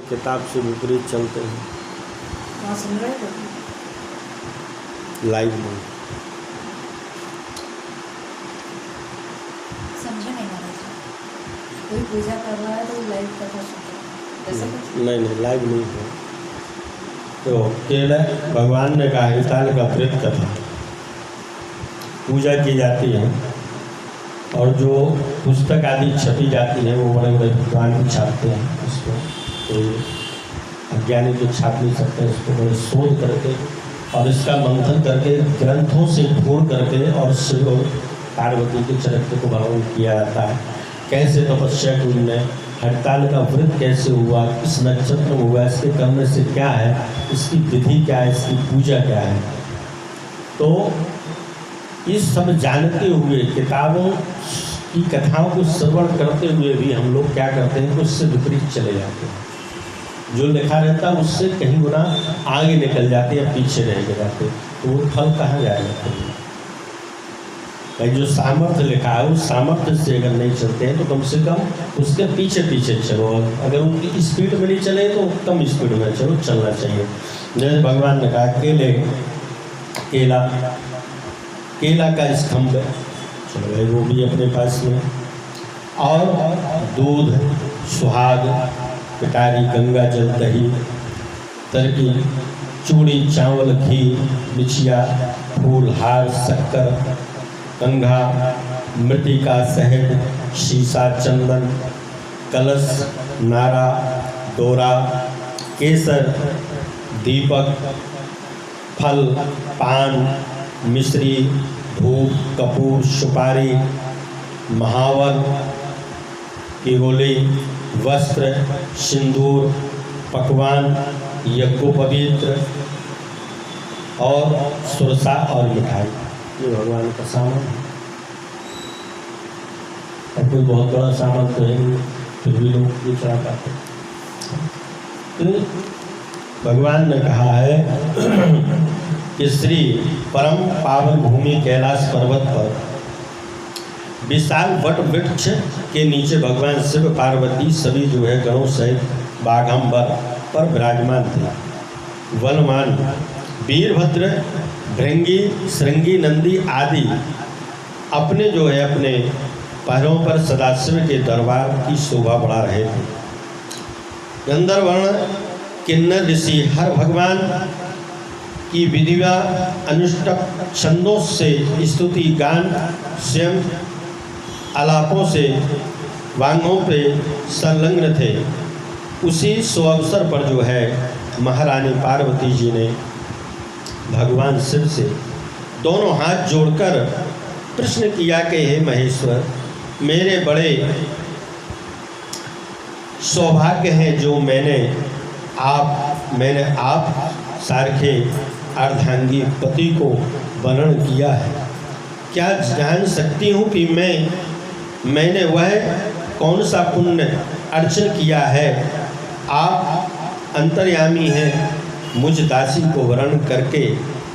किताब से विपरीत चलते हैं। वहाँ सुन रहे थे? लाइव में समझे नहीं महाराज जी। कोई पूजा कर रहा है तो लाइव कथा सुन रहा है, ऐसा कुछ? नहीं, लाइव नहीं है। तो केवल भगवान ने कहा हिताल का व्रत कथा पूजा की जाती है, और जो पुस्तक आदि छपी जाती है वो बड़े बड़े विद्वान भी छापते हैं उसको, तो अज्ञानी जो छाप नहीं सकते उसको बड़े शोध करके और इसका मंथन करके ग्रंथों से ढूंढ करके और शिव पार्वती के चरित्र को भगवान किया जाता है। कैसे तपस्या की उनने, हड़ताल का व्रत कैसे हुआ, किस नक्षत्र में हुआ, इसके करने से क्या है, इसकी विधि क्या है, इसकी पूजा क्या है। तो इस सब जानते हुए किताबों की कथाओं को श्रवण करते हुए भी हम लोग क्या करते हैं, उससे विपरीत चले जाते हैं। जो लिखा रहता है उससे कहीं गुना आगे निकल जाते या पीछे रह जाते, तो वो फल कहाँ जाएगा। भाई जो सामर्थ्य लिखा है उस सामर्थ्य से अगर नहीं चलते हैं तो कम से कम उसके पीछे पीछे चलो। अगर उनकी स्पीड में नहीं चले तो कम स्पीड में चलो, चलना चाहिए। जैसे भगवान ने कहा केला का स्तंभ, चलो भाई वो भी अपने पास में, और दूध, सुहाग, पिटारी, गंगा जल, दही, तरकी, चूड़ी, चावल, घी, बिछिया, फूल, हार, शक्कर, कंघा, मृतिका, शहद, शीशा, चंदन, कलश, नारा, डोरा, केसर, दीपक, फल, पान, मिश्री, धूप, कपूर, सुपारी, महावर की गोली, वस्त्र, सिंदूर, पकवान, यज्ञोपवीत और सुरसा और मिठाई, ये भगवान का सामान है। और कोई बहुत बड़ा सामान तो है नहीं, फिर भी लोग ये चढ़ा पाते। भगवान ने कहा है कि श्री परम पावन भूमि कैलाश पर्वत पर विशाल वट वृक्ष के नीचे भगवान शिव पार्वती सभी जो है गणों सहित बाघंबर पर विराजमान थे। वनमान वीरभद्र, भृंगी, श्रृंगी, नंदी आदि अपने जो है अपने पैरों पर सदाशिव के दरबार की शोभा बढ़ा रहे थे। गंधर्वर्ण, किन्नर, ऋषि हर भगवान की विधिवा अनुष्टक छंदों से स्तुति गान स्वयं आलापों से वांगों पे संलग्न थे। उसी सुअवसर पर जो है महारानी पार्वती जी ने भगवान शिव से दोनों हाथ जोड़कर प्रश्न किया कि हे महेश्वर, मेरे बड़े सौभाग्य हैं जो मैंने आप सारखे अर्धांगी पति को वर्ण किया है। क्या जान सकती हूँ कि मैंने वह कौन सा पुण्य अर्चन किया है। आप अंतर्यामी हैं, मुझ दासी को वर्ण करके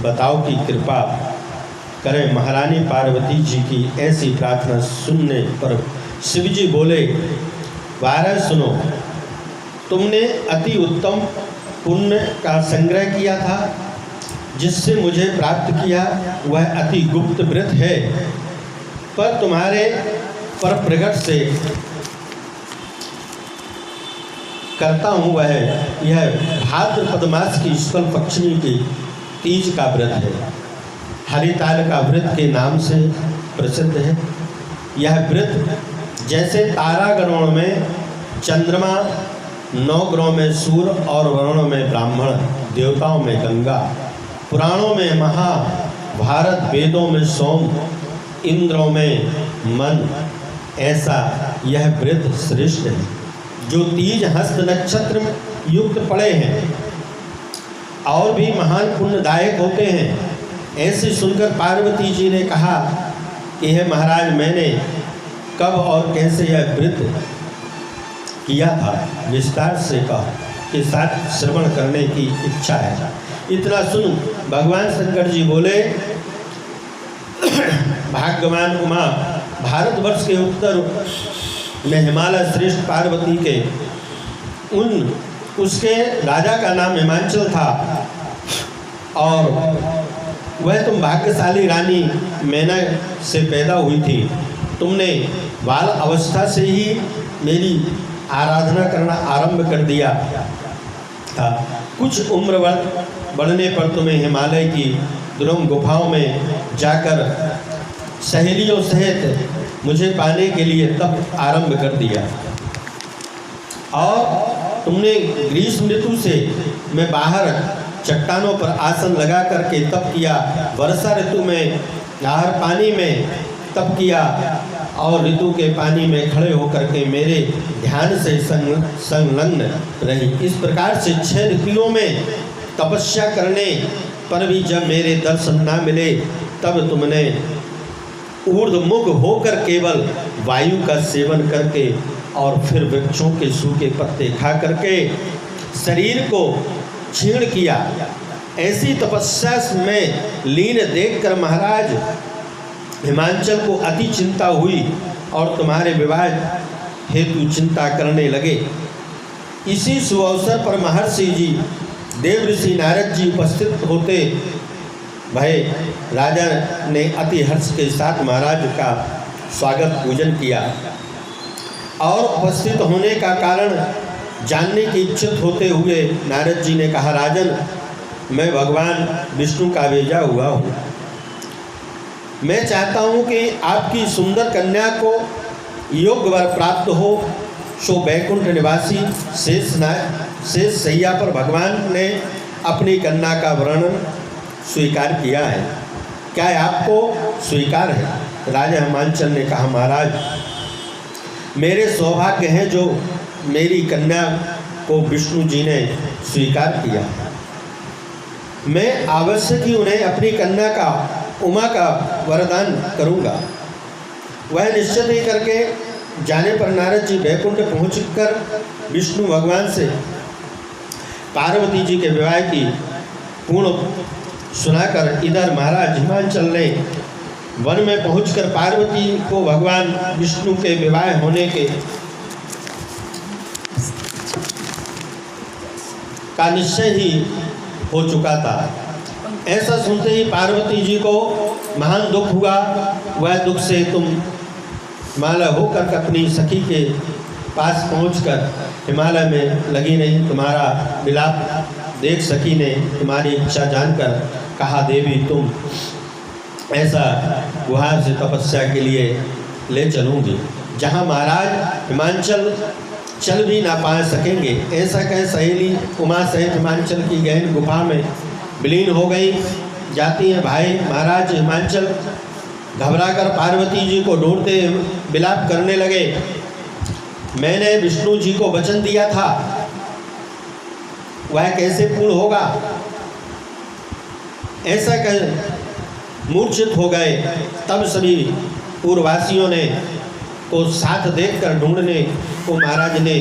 बताओ कि कृपा करें। महारानी पार्वती जी की ऐसी प्रार्थना सुनने पर शिव जी बोले, वारा सुनो, तुमने अति उत्तम पुण्य का संग्रह किया था जिससे मुझे प्राप्त किया, वह अति गुप्त व्रत है, पर तुम्हारे पर प्रगट से करता हूँ वह यह भाद्रपद मास की शुक्ल पक्षमी की तीज का व्रत है। हरिताल का व्रत के नाम से प्रसिद्ध है। यह व्रत जैसे तारागणों में चंद्रमा, 9 ग्रहों में सूर्य और वर्णों में ब्राह्मण, देवताओं में गंगा, पुराणों में महाभारत, वेदों में सोम, इंद्रों में मन, ऐसा यह व्रत श्रेष्ठ है। जो तीज हस्त नक्षत्र युक्त पड़े हैं और भी महान पुण्यदायक होते हैं। ऐसे सुनकर पार्वती जी ने कहा कि हे महाराज, मैंने कब और कैसे यह व्रत किया था, विस्तार से कहा के साथ श्रवण करने की इच्छा है। इतना सुन भगवान शंकर जी बोले, भाग्यवान उमा, भारतवर्ष के उत्तर में हिमालय श्रेष्ठ पार्वती के उन उसके राजा का नाम हिमांचल था और वह तुम भाग्यशाली रानी मैना से पैदा हुई थी। तुमने बाल अवस्था से ही मेरी आराधना करना आरंभ कर दिया था। कुछ उम्र बढ़ने पर तुम्हें हिमालय की दुर्गम गुफाओं में जाकर सहेलियों सहित मुझे पाने के लिए तप आरंभ कर दिया और तुमने ग्रीष्म ऋतु से मैं बाहर चट्टानों पर आसन लगा करके तप किया। वर्षा ऋतु में बाहर पानी में तप किया और ऋतु के पानी में खड़े होकर के मेरे ध्यान से संलग्न रही। इस प्रकार से 6 ऋतुओं में तपस्या करने पर भी जब मेरे दर्शन ना मिले तब तुमने ऊर्ध्वमुख होकर केवल वायु का सेवन करके और फिर वृक्षों के सूखे पत्ते खा करके शरीर को क्षीण किया। ऐसी तपस्या में लीन देखकर महाराज हिमांचल को अति चिंता हुई और तुम्हारे विवाह हेतु चिंता करने लगे। इसी शुभ अवसर पर महर्षि जी देव ऋषि नारद जी उपस्थित होते भय राजा ने अति हर्ष के साथ महाराज का स्वागत पूजन किया और उपस्थित होने का कारण जानने की इच्छुक होते हुए नारद जी ने कहा, राजन, मैं भगवान विष्णु का भेजा हुआ हूँ। मैं चाहता हूँ कि आपकी सुंदर कन्या को योग्य वर प्राप्त हो। सो बैकुंठ निवासी शेष सैया पर भगवान ने अपनी कन्या का वर्णन स्वीकार किया है। क्या आपको स्वीकार है? राजा हिमांचल ने कहा, महाराज, मेरे सौभाग्य हैं जो मेरी कन्या को विष्णु जी ने स्वीकार किया। मैं अवश्य ही उन्हें अपनी कन्या का उमा का वरदान करूंगा। वह निश्चित ही करके जाने पर नारद जी बैकुंठ पहुंचकर विष्णु भगवान से पार्वती जी के विवाह की पूर्ण सुनाकर इधर महाराज हिमांचल ने वन में पहुंचकर पार्वती को भगवान विष्णु के विवाह होने के का निश्चय ही हो चुका था। ऐसा सुनते ही पार्वती जी को महान दुख हुआ। वह दुख से तुम हिमालय होकर अपनी सखी के पास पहुंचकर हिमालय में लगी रही। तुम्हारा विलाप देख सखी ने तुम्हारी इच्छा जानकर कहा, देवी, तुम ऐसा गुहा से तपस्या के लिए ले चलूँगी जहाँ महाराज हिमांचल चल भी ना पा सकेंगे। ऐसा कह सहेली उमा सहित हिमांचल की गहन गुफा में विलीन हो गई। जाती है भाई महाराज हिमांचल घबराकर पार्वती जी को ढूंढते विलाप करने लगे। मैंने विष्णु जी को वचन दिया था, वह कैसे पूर्ण होगा? ऐसा कह मूर्छित हो गए। तब सभी पूर्ववासियों ने को साथ देखकर ढूंढने को महाराज ने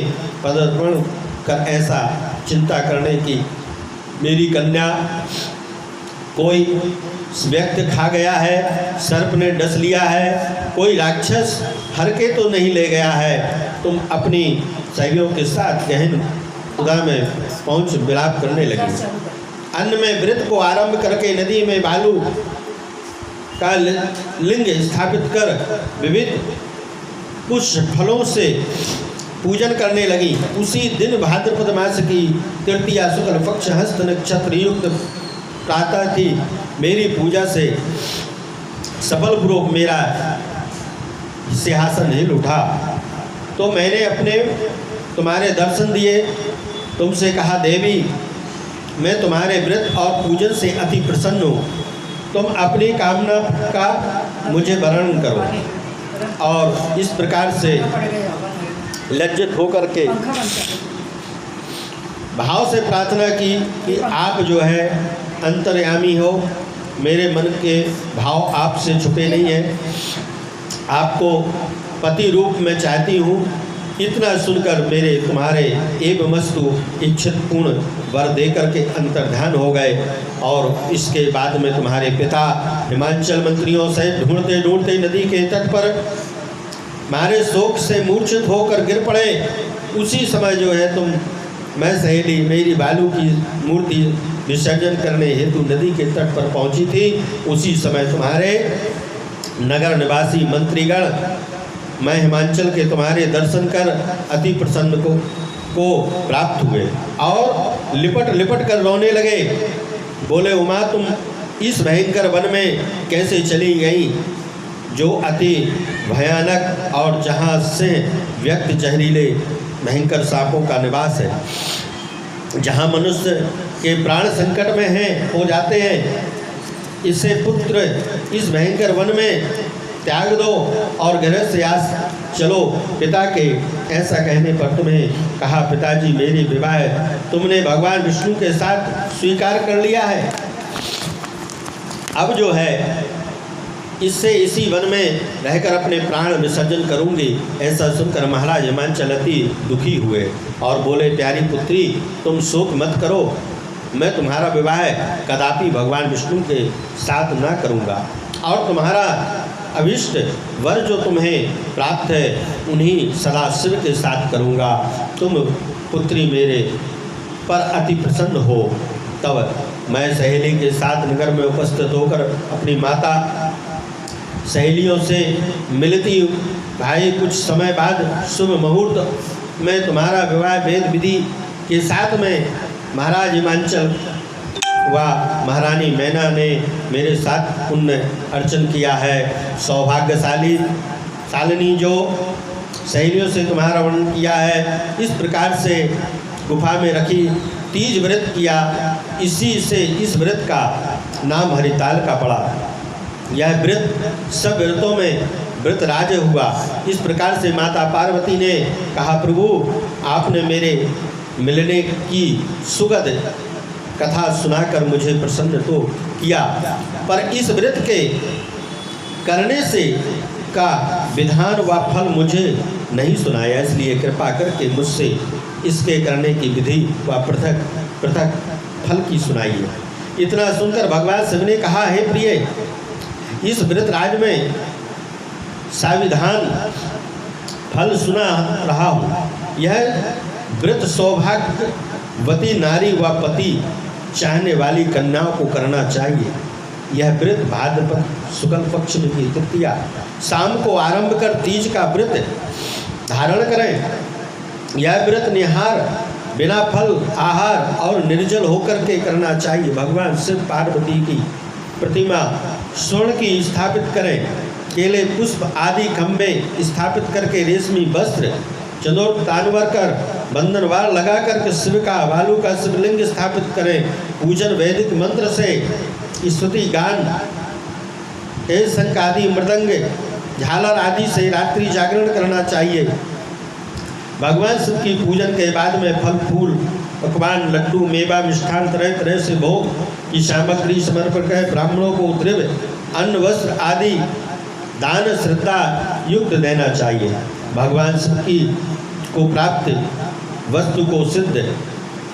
पदार्पण कर ऐसा चिंता करने की, मेरी कन्या कोई व्यक्ति खा गया है, सर्प ने डस लिया है, कोई राक्षस हर के तो नहीं ले गया है। तुम अपनी सहेलियों के साथ गहन खुदा में पहुँच विलाप करने लगी। अन्न में व्रत को आरंभ करके नदी में बालू का लिंग स्थापित कर विविध पुष्प फलों से पूजन करने लगी। उसी दिन भाद्रपद मास की तृतीया शुक्ल पक्ष हस्त नक्षत्र युक्त प्रातः थी। मेरी पूजा से सफल पूर्वक मेरा सिंहासन हिल उठा तो मैंने अपने तुम्हारे दर्शन दिए। तुमसे कहा, देवी, मैं तुम्हारे व्रत और पूजन से अति प्रसन्न हूँ। तुम अपनी कामना का मुझे वर्णन करो। और इस प्रकार से लज्जित होकर के भाव से प्रार्थना की कि आप जो है अंतर्यामी हो, मेरे मन के भाव आपसे छुपे नहीं हैं, आपको पति रूप में चाहती हूँ। इतना सुनकर मेरे तुम्हारे एवमस्तु इच्छित पूर्ण वर देकर के अंतर्ध्यान हो गए। और इसके बाद में तुम्हारे पिता हिमांचल मंत्रियों से ढूंढते ढूंढते नदी के तट पर मारे शोक से मूर्छित होकर गिर पड़े। उसी समय जो है तुम मैं सहेली मेरी बालू की मूर्ति विसर्जन करने हेतु नदी के तट पर पहुंची थी। उसी समय तुम्हारे नगर निवासी मंत्रीगण मैं हिमांचल के तुम्हारे दर्शन कर अति प्रसन्न को प्राप्त हुए और लिपट लिपट कर रोने लगे। बोले, उमा तुम इस भयंकर वन में कैसे चली गई जो अति भयानक और जहाँ से व्यक्त जहरीले भयंकर सांपों का निवास है, जहाँ मनुष्य के प्राण संकट में हो जाते हैं। इससे पुत्र इस भयंकर वन में त्याग दो और गृह से चलो। पिता के ऐसा कहने पर तुम्हें कहा, पिताजी मेरी विवाह तुमने भगवान विष्णु के साथ स्वीकार कर लिया है। अब जो है इससे इसी वन में रहकर अपने प्राण विसर्जन करूंगी। ऐसा सुनकर महाराज हिमांचल अति दुखी हुए और बोले, प्यारी पुत्री तुम शोक मत करो, मैं तुम्हारा विवाह कदापि भगवान विष्णु के साथ न करूंगा और तुम्हारा अभिष्ट वर जो तुम्हें प्राप्त है उन्हीं सदाशिव के साथ करूंगा। तुम पुत्री मेरे पर अति प्रसन्न हो। तब मैं सहेली के साथ नगर में उपस्थित होकर अपनी माता सहेलियों से मिलती, भाई कुछ समय बाद शुभ मुहूर्त में तुम्हारा विवाह वेद विधि के साथ में महाराज हिमांचल व महारानी मैना ने मेरे साथ पुण्य अर्चन किया है। सौभाग्यशालिनी जो सहेलियों से तुम्हारा वर्णन किया है, इस प्रकार से गुफा में रखी तीज व्रत किया। इसी से इस व्रत का नाम हरिताल का पड़ा। यह व्रत सब व्रतों में व्रत राज हुआ। इस प्रकार से माता पार्वती ने कहा, प्रभु आपने मेरे मिलने की सुगध कथा सुनाकर मुझे प्रसन्न तो किया, पर इस व्रत के करने से का विधान व फल मुझे नहीं सुनाया, इसलिए कृपा करके मुझसे इसके करने की विधि व पृथक पृथक फल की सुनाइए। इतना सुनकर भगवान शिव ने कहा, हे प्रिय, इस व्रत राज में साविधान फल सुना रहा हूँ। यह व्रत सौभाग्यवती नारी व पति चाहने वाली कन्याओं को करना चाहिए। यह व्रत भाद्रपद शुक्ल पक्ष में की तृतीया शाम को आरंभ कर तीज का व्रत धारण करें। यह व्रत निहार बिना फल आहार और निर्जल होकर के करना चाहिए। भगवान शिव पार्वती की प्रतिमा स्वर्ण की स्थापित करें। केले पुष्प आदि खंभे स्थापित करके रेशमी वस्त्र चंदोर तानवर कर बंधनवार लगा करके शिव का भालू का शिवलिंग स्थापित करें। पूजन वैदिक मंत्र से स्तुति गान शंख आदि मृदंग झालर आदि से रात्रि जागरण करना चाहिए। भगवान शिव की पूजन के बाद में फल फूल पकवान लड्डू मेवा मिष्ठान तरह तरह से भोग की सामग्री समर्पण कर ब्राह्मणों को द्रव्य अन्न वस्त्र आदि दान श्रद्धा युक्त देना चाहिए। भगवान शिव की को प्राप्त वस्तु को सिद्ध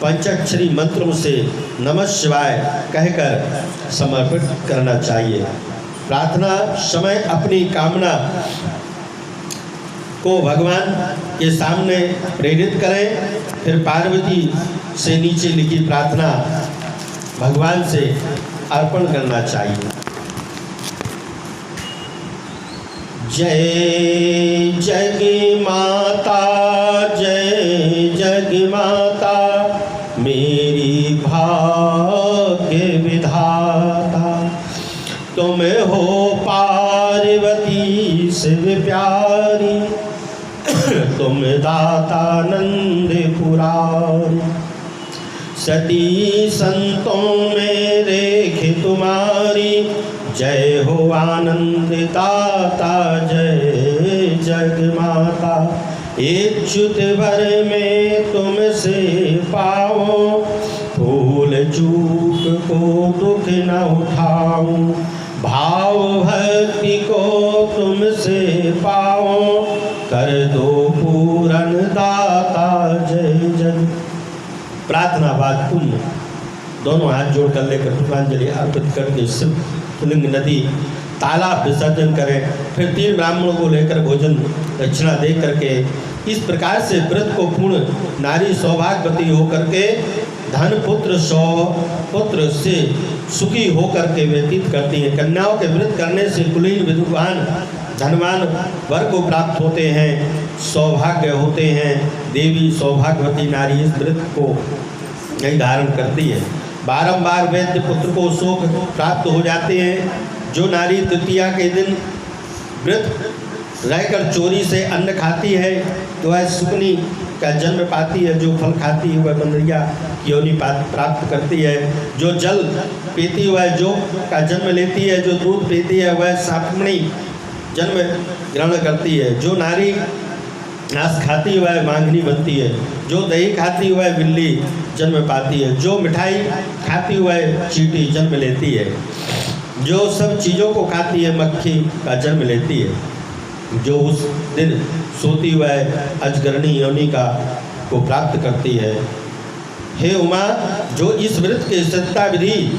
पंचाक्षरी मंत्रों से नमः शिवाय कहकर समर्पित करना चाहिए। प्रार्थना समय अपनी कामना को भगवान के सामने प्रेरित करें। फिर पार्वती से नीचे लिखी प्रार्थना भगवान से अर्पण करना चाहिए। जय जग माता, जय जग माता, मेरी भाग्य विधाता। तुम हो पार्वती शिव प्यारी, तुम दाता नंद पुरारी। सती संतों में रेख तुम्हारी, जय हो आनंद दाता, जय जग माता। इच्छुत भर में तुमसे पाओ, भूल चूक को दुख न उठाऊं। भाव भक्ति को तुमसे पाओ, कर दो पूरन दाता, जय जग। प्रार्थना बाद पुण्य दोनों हाथ जोड़ कर लेकर पुष्पांजलि अर्पित करके शिवलिंग नदी तालाब विसर्जन करें। फिर 3 ब्राह्मणों को लेकर भोजन दक्षिणा दे करके इस प्रकार से व्रत को पूर्ण नारी सौभाग्यवती होकर के धन पुत्र पुत्र से सुखी होकर के व्यतीत करती है। कन्याओं के व्रत करने से कुलीन विद्वान धनवान वर को प्राप्त होते हैं, सौभाग्य होते हैं। देवी सौभाग्यवती नारी इस व्रत को नहीं धारण करती है। बारंबार वैद्य पुत्र को शोक प्राप्त हो जाते हैं। जो नारी तृतीया के दिन व्रत रहकर चोरी से अन्न खाती है तो वह सुकनी का जन्म पाती है। जो फल खाती है वह बंदरिया की योनि प्राप्त करती है। जो जल पीती वह जोग का जन्म लेती है। जो दूध पीती है वह सापमणि जन्म ग्रहण करती है। जो नारी घास खाती वह मांगनी बनती है। जो दही खाती वह बिल्ली जन्म पाती है। जो मिठाई खाती वह चींटी जन्म लेती है। जो सब चीज़ों को खाती है मक्खी का जन्म लेती है। जो उस दिन सोती वह अजगरणी योनि का को प्राप्त करती है। हे उमा, जो इस व्रत के सत्ता विधि